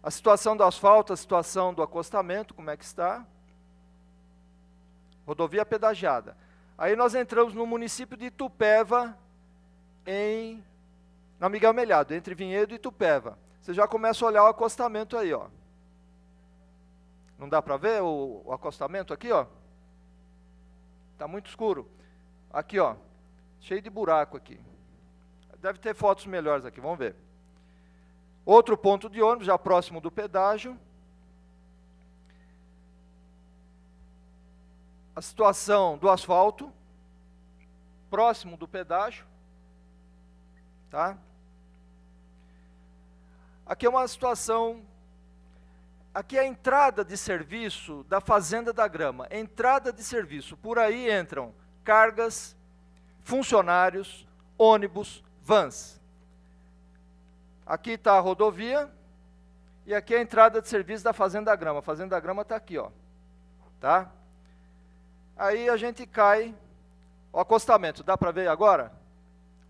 A situação do asfalto, a situação do acostamento, como é que está? Rodovia pedagiada. Aí nós entramos no município de Itupeva, na Miguel Melhado, entre Vinhedo e Itupeva. Você já começa a olhar o acostamento aí, ó. Não dá para ver o acostamento aqui, ó? Está muito escuro. Aqui, ó. Cheio de buraco aqui. Deve ter fotos melhores aqui, vamos ver. Outro ponto de ônibus, já próximo do pedágio. A situação do asfalto, próximo do pedágio. Tá? Aqui é uma situação... Aqui é a entrada de serviço da Fazenda da Grama. Entrada de serviço. Por aí entram cargas, funcionários, ônibus, vans. Aqui está a rodovia e aqui é a entrada de serviço da Fazenda da Grama. A Fazenda da Grama está aqui, ó. Tá? Aí a gente cai, o acostamento, dá para ver agora?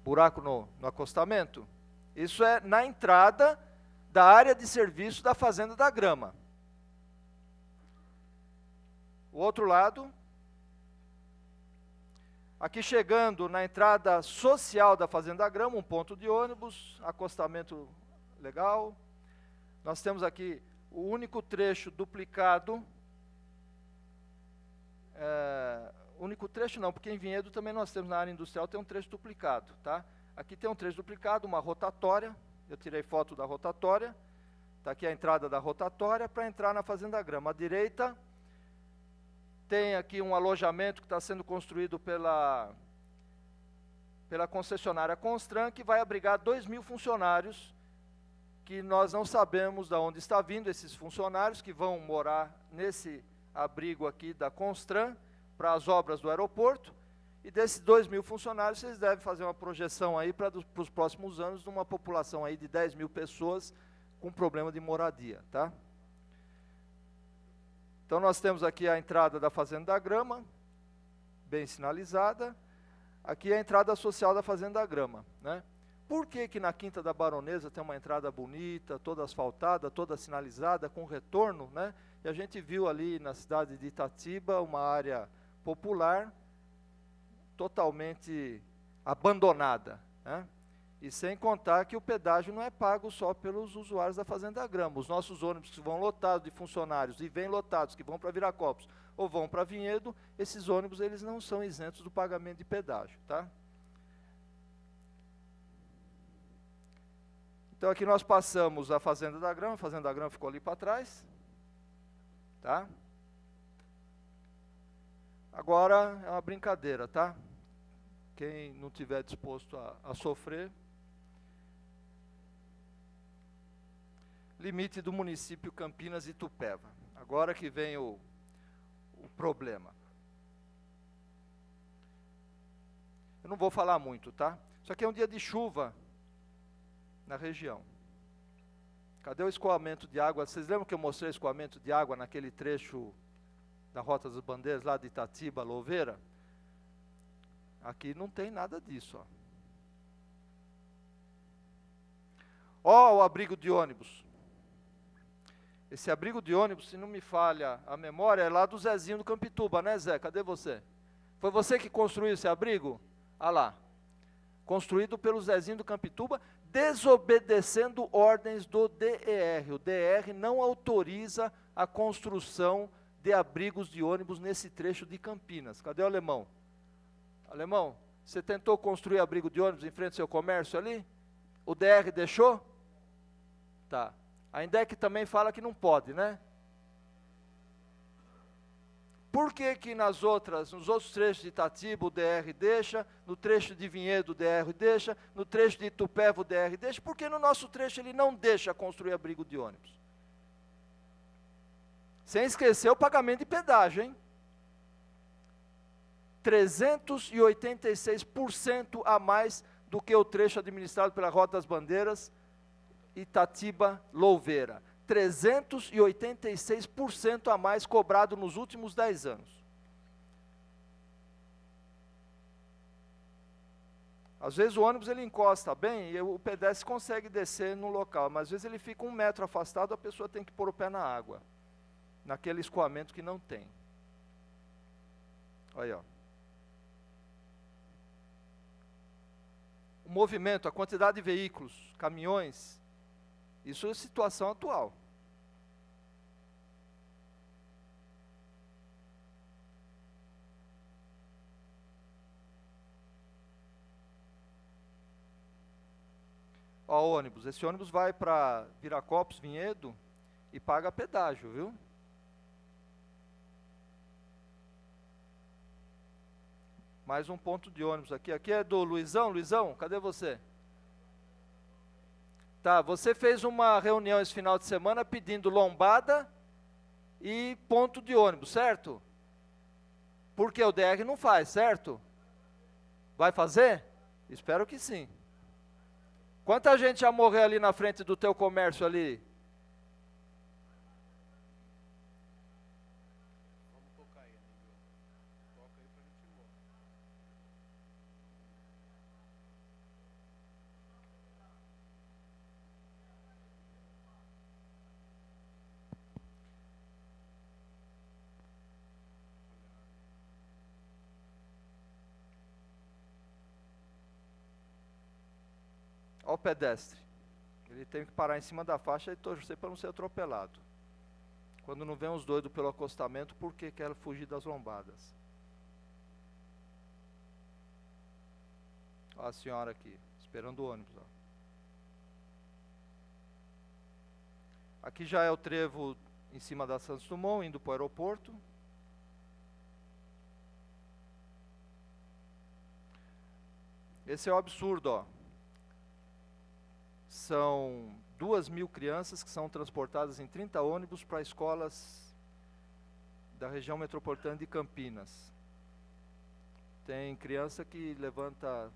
Buraco no acostamento? Isso é na entrada da área de serviço da Fazenda da Grama. O outro lado... Aqui chegando na entrada social da Fazenda da Grama, um ponto de ônibus, acostamento legal. Nós temos aqui o único trecho duplicado. Único trecho não, porque em Vinhedo também nós temos, na área industrial, tem um trecho duplicado. Tá? Aqui tem um trecho duplicado, uma rotatória. Eu tirei foto da rotatória. Está aqui a entrada da rotatória para entrar na Fazenda da Grama. À direita... Tem aqui um alojamento que está sendo construído pela concessionária Constran, que vai abrigar 2.000 funcionários, que nós não sabemos de onde está vindo esses funcionários, que vão morar nesse abrigo aqui da Constran para as obras do aeroporto, e desses 2.000 funcionários, vocês devem fazer uma projeção aí para os próximos anos, de uma população aí de 10.000 pessoas com problema de moradia, tá? Então nós temos aqui a entrada da Fazenda da Grama, bem sinalizada. Aqui é a entrada social da Fazenda da Grama, né? Por que que na Quinta da Baronesa tem uma entrada bonita, toda asfaltada, toda sinalizada, com retorno, né? E a gente viu ali na cidade de Itatiba uma área popular totalmente abandonada, né? E sem contar que o pedágio não é pago só pelos usuários da Fazenda da Grama. Os nossos ônibus que vão lotados de funcionários e vêm lotados, que vão para Viracopos ou vão para Vinhedo, esses ônibus eles não são isentos do pagamento de pedágio, tá? Então aqui nós passamos a Fazenda da Grama ficou ali para trás, tá? Agora é uma brincadeira, tá? Quem não tiver disposto a sofrer. Limite do município Campinas e Itupeva. Agora que vem o problema. Eu não vou falar muito, tá? Isso aqui é um dia de chuva na região. Cadê o escoamento de água? Vocês lembram que eu mostrei o escoamento de água naquele trecho da Rota das Bandeiras, lá de Itatiba, Louveira? Aqui não tem nada disso, ó. Ó, o abrigo de ônibus. Esse abrigo de ônibus, se não me falha a memória, é lá do Zezinho do Campituba, né, Zé? Cadê você? Foi você que construiu esse abrigo? Ah lá. Construído pelo Zezinho do Campituba, desobedecendo ordens do DER. O DER não autoriza a construção de abrigos de ônibus nesse trecho de Campinas. Cadê o alemão? Alemão, você tentou construir abrigo de ônibus em frente ao seu comércio ali? O DR deixou? Tá. A INDEC também fala que não pode, né? Por que que nos outros trechos de Itatiba o DR deixa, no trecho de Vinhedo o DR deixa, no trecho de Itupeva o DR deixa? Porque no nosso trecho ele não deixa construir abrigo de ônibus. Sem esquecer o pagamento de pedágio, hein? 386% a mais do que o trecho administrado pela Rota das Bandeiras, Itatiba-Louveira. 386% a mais cobrado nos últimos 10 anos. Às vezes o ônibus ele encosta bem e o pedestre consegue descer no local, mas às vezes ele fica 1 metro afastado, a pessoa tem que pôr o pé na água, naquele escoamento que não tem. Olha aí, ó. O movimento, a quantidade de veículos, caminhões, isso é a situação atual. Ó, o ônibus. Esse ônibus vai para Viracopos, Vinhedo, e paga pedágio, viu? Mais um ponto de ônibus aqui. Aqui é do Luizão. Luizão, cadê você? Tá, você fez uma reunião esse final de semana pedindo lombada e ponto de ônibus, certo? Porque o DR não faz, certo? Vai fazer? Espero que sim. Quanta gente já morreu ali na frente do teu comércio ali? Vamos tocar aí, amigo. Toca aí pra gente ir embora. Olha o pedestre. Ele tem que parar em cima da faixa e torcer para não ser atropelado. Quando não vem os doidos pelo acostamento, porque quer fugir das lombadas. Olha a senhora aqui, esperando o ônibus. Ó. Aqui já é o trevo em cima da Santos Dumont, indo para o aeroporto. Esse é o absurdo, ó. São 2.000 crianças que são transportadas em 30 ônibus para escolas da região metropolitana de Campinas. Tem criança que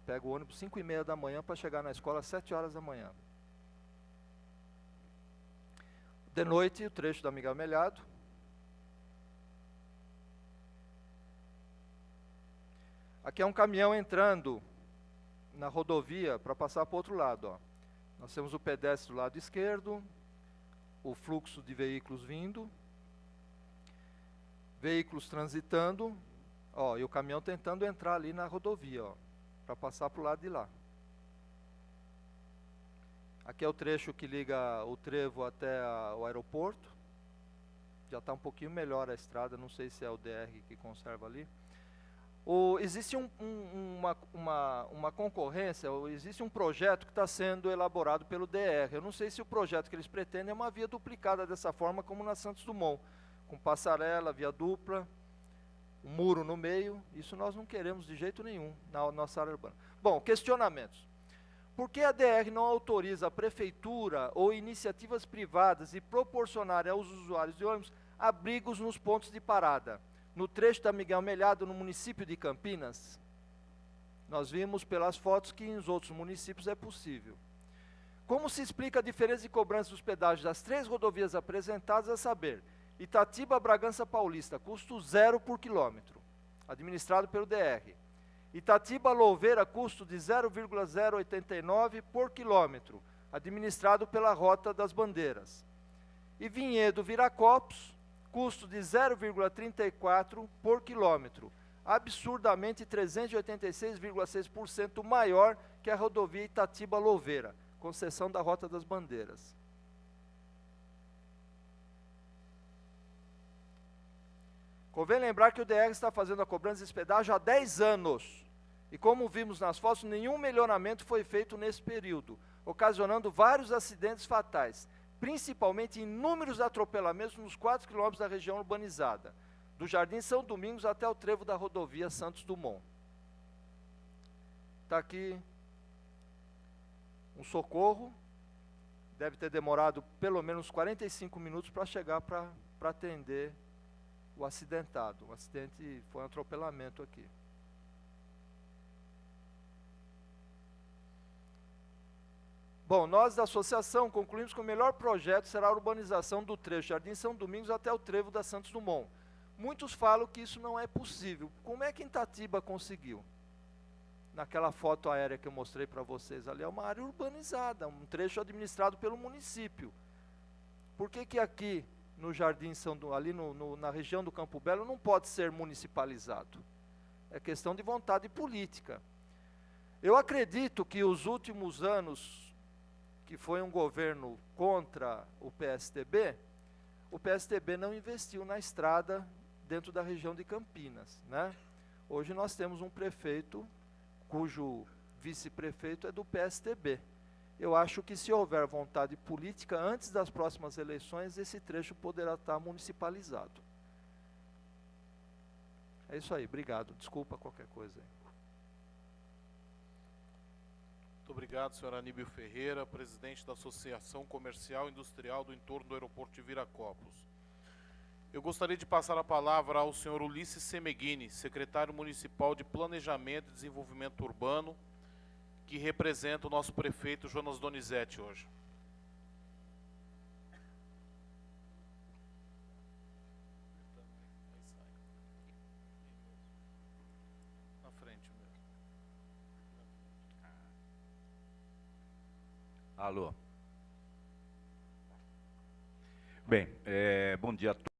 pega o ônibus 5h30 da manhã para chegar na escola às 7 horas da manhã. De noite, o trecho da Miguel Melhado. Aqui é um caminhão entrando na rodovia para passar para o outro lado. Ó. Nós temos o pedestre do lado esquerdo, o fluxo de veículos vindo, veículos transitando, ó, e o caminhão tentando entrar ali na rodovia, para passar para o lado de lá. Aqui é o trecho que liga o trevo até o aeroporto. Já está um pouquinho melhor a estrada, não sei se é o DR que conserva ali. Existe uma concorrência, existe um projeto que está sendo elaborado pelo DR. Eu não sei se o projeto que eles pretendem é uma via duplicada dessa forma como na Santos Dumont, com passarela, via dupla, um muro no meio. Isso nós não queremos de jeito nenhum na nossa área urbana. Bom, questionamentos. Por que a DR não autoriza a prefeitura ou iniciativas privadas de proporcionarem aos usuários de ônibus abrigos nos pontos de parada? No trecho da Miguel Melhado, no município de Campinas, nós vimos pelas fotos que nos outros municípios é possível. Como se explica a diferença de cobrança dos pedágios das 3 rodovias apresentadas, a saber, Itatiba, Bragança Paulista, custo 0 por quilômetro, administrado pelo DR. Itatiba, Louveira, custo de 0,089 por quilômetro, administrado pela Rota das Bandeiras. E Vinhedo, Viracopos, custo de 0,34 por quilômetro, absurdamente 386,6% maior que a rodovia Itatiba-Louveira, concessão da Rota das Bandeiras. Convém lembrar que o DR está fazendo a cobrança desse pedágio há 10 anos, e como vimos nas fotos, nenhum melhoramento foi feito nesse período, ocasionando vários acidentes fatais, principalmente inúmeros atropelamentos nos 4 quilômetros da região urbanizada, do Jardim São Domingos até o trevo da rodovia Santos Dumont. Está aqui um socorro, deve ter demorado pelo menos 45 minutos para chegar para atender o acidentado. O acidente foi um atropelamento aqui. Bom, nós da associação concluímos que o melhor projeto será a urbanização do trecho Jardim São Domingos até o trevo da Santos Dumont. Muitos falam que isso não é possível. Como é que Itatiba conseguiu? Naquela foto aérea que eu mostrei para vocês ali, é uma área urbanizada, um trecho administrado pelo município. Por que aqui no Jardim São Dumont, ali na região do Campo Belo, não pode ser municipalizado? É questão de vontade política. Eu acredito que os últimos anos, que foi um governo contra o PSDB não investiu na estrada dentro da região de Campinas, né? Hoje nós temos um prefeito cujo vice-prefeito é do PSDB. Eu acho que se houver vontade política, antes das próximas eleições, esse trecho poderá estar municipalizado. É isso aí, obrigado. Desculpa qualquer coisa aí. Muito obrigado, senhor Aníbal Ferreira, presidente da Associação Comercial e Industrial do entorno do aeroporto de Viracopos. Eu gostaria de passar a palavra ao senhor Ulisses Semeghini, secretário municipal de Planejamento e Desenvolvimento Urbano, que representa o nosso prefeito Jonas Donizete hoje. Na frente mesmo. Alô. Bem, bom dia a todos.